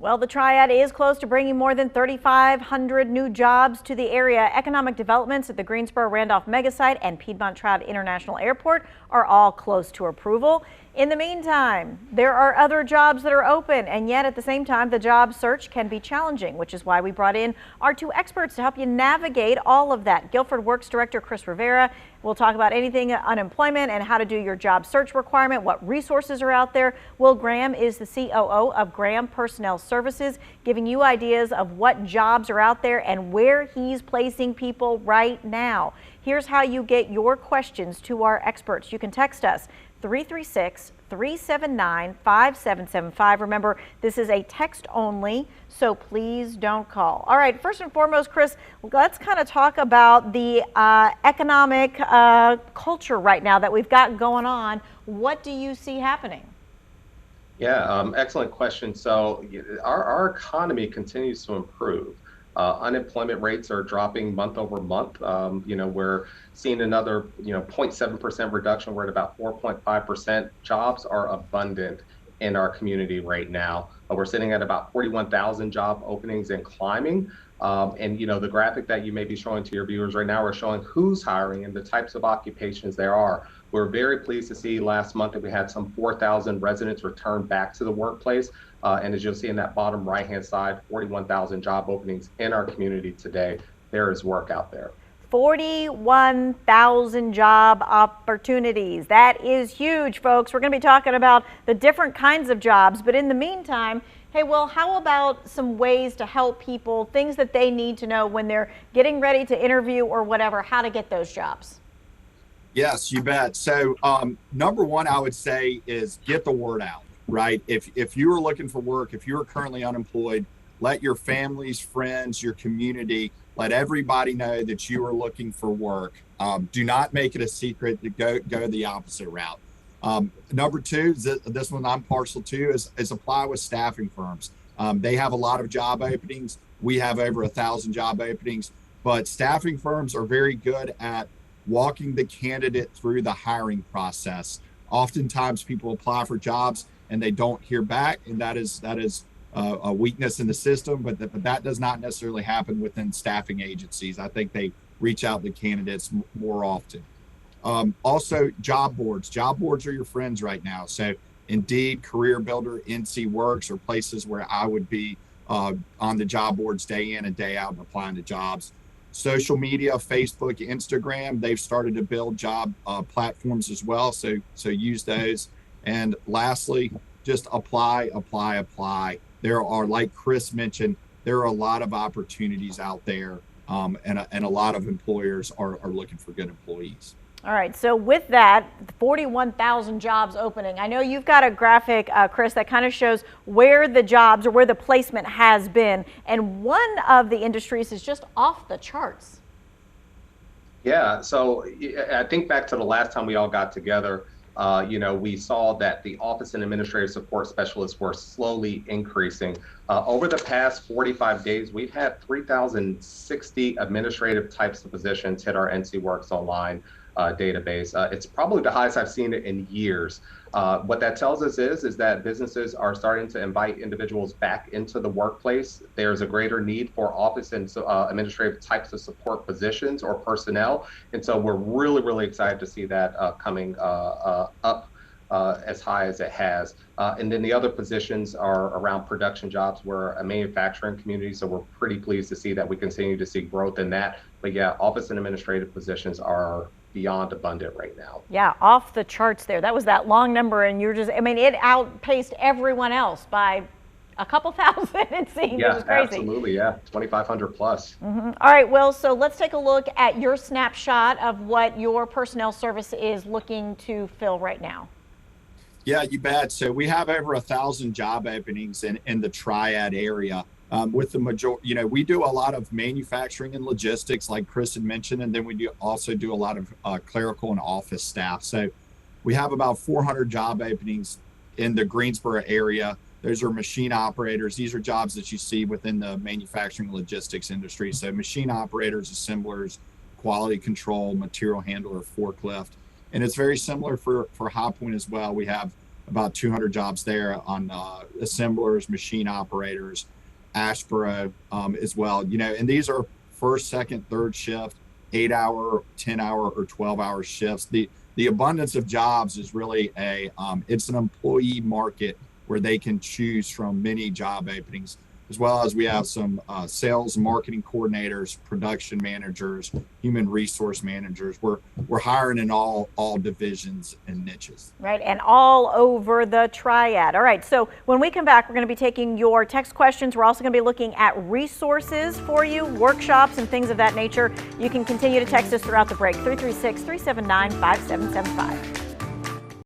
Well, the Triad is close to bringing more than 3,500 new jobs to the area. Economic developments at the Greensboro-Randolph megasite and Piedmont Trout International Airport are all close to approval. In the meantime, there are other jobs that are open, and yet at the same time, the job search can be challenging, which is why we brought in our two experts to help you navigate all of that. Guilford Works Director Chris Rivera will talk about anything unemployment and how to do your job search requirement, what resources are out there. Will Graham is the COO of Graham Personnel Services, giving you ideas of what jobs are out there and where he's placing people right now. Here's how you get your questions to our experts. You can text us 336-379-5775. Remember, this is a text only, so please don't call. All right, first and foremost, Chris, let's kind of talk about the economic culture right now that we've got going on. What do you see happening? Yeah, excellent question. So our economy continues to improve. Unemployment rates are dropping month over month. We're seeing another, 0.7% reduction. We're at about 4.5%. Jobs are abundant in our community right now. We're sitting at about 41,000 job openings and climbing. The graphic that you may be showing to your viewers right now are showing who's hiring and the types of occupations there are. We're very pleased to see last month that we had some 4,000 residents return back to the workplace. And as you'll see in that bottom right-hand side, 41,000 job openings in our community today. There is work out there. 41,000 job opportunities. That is huge, folks. We're going to be talking about the different kinds of jobs. But in the meantime, hey, well, how about some ways to help people, things that they need to know when they're getting ready to interview or whatever, how to get those jobs? Yes, you bet. So number one, I would say is get the word out, right? If you are looking for work, if you're currently unemployed, let your families, friends, your community, let everybody know that you are looking for work. Do not make it a secret to go the opposite route. Number two, this one I'm partial to, is apply with staffing firms. They have a lot of job openings. We have over 1,000 job openings, but staffing firms are very good at walking the candidate through the hiring process. Oftentimes people apply for jobs and they don't hear back, and that is a weakness in the system, but that does not necessarily happen within staffing agencies. I think they reach out to candidates more often. Also, job boards. Job boards are your friends right now. So Indeed, Career Builder, NC Works are places where I would be on the job boards day in and day out and applying to jobs. Social media, Facebook, Instagram, they've started to build job platforms as well. So use those. And lastly, just apply. There are, like Chris mentioned, there are a lot of opportunities out there, and a lot of employers are looking for good employees. All right, so with that, 41,000 jobs opening. I know you've got a graphic, Chris, that kind of shows where the jobs or where the placement has been. And one of the industries is just off the charts. Yeah, so I think back to the last time we all got together, we saw that the office and administrative support specialists were slowly increasing. Over the past 45 days, we've had 3,060 administrative types of positions hit our NC Works Online database. It's probably the highest I've seen it in years. What that tells us is that businesses are starting to invite individuals back into the workplace. There's a greater need for office and administrative types of support positions or personnel. And so we're really, really excited to see that coming up as high as it has. And then the other positions are around production jobs. We're a manufacturing community, so we're pretty pleased to see that we continue to see growth in that. But yeah, office and administrative positions are beyond abundant right now. Yeah, off the charts there. That was that long number, and you're just, it outpaced everyone else by a couple thousand, it seemed. Yeah, it was crazy. Absolutely, yeah, 2,500 plus. Mm-hmm. All right, Will, so let's take a look at your snapshot of what your personnel service is looking to fill right now. Yeah, you bet. So we have over 1,000 job openings in the Triad area. With the majority, we do a lot of manufacturing and logistics, like Chris had mentioned, and then we also do a lot of clerical and office staff. So we have about 400 job openings in the Greensboro area. Those are machine operators. These are jobs that you see within the manufacturing logistics industry. So machine operators, assemblers, quality control, material handler, forklift. And it's very similar for High Point as well. We have about 200 jobs there on assemblers, machine operators, Ashboro as well. And these are first, second, third shift, 8-hour, 10-hour, or 12-hour shifts. The abundance of jobs is really it's an employee market where they can choose from many job openings, as well as we have some sales, marketing coordinators, production managers, human resource managers. We're hiring in all divisions and niches. Right, and all over the triad. All right, so when we come back, we're going to be taking your text questions. We're also going to be looking at resources for you, workshops and things of that nature. You can continue to text us throughout the break, 336-379-5775.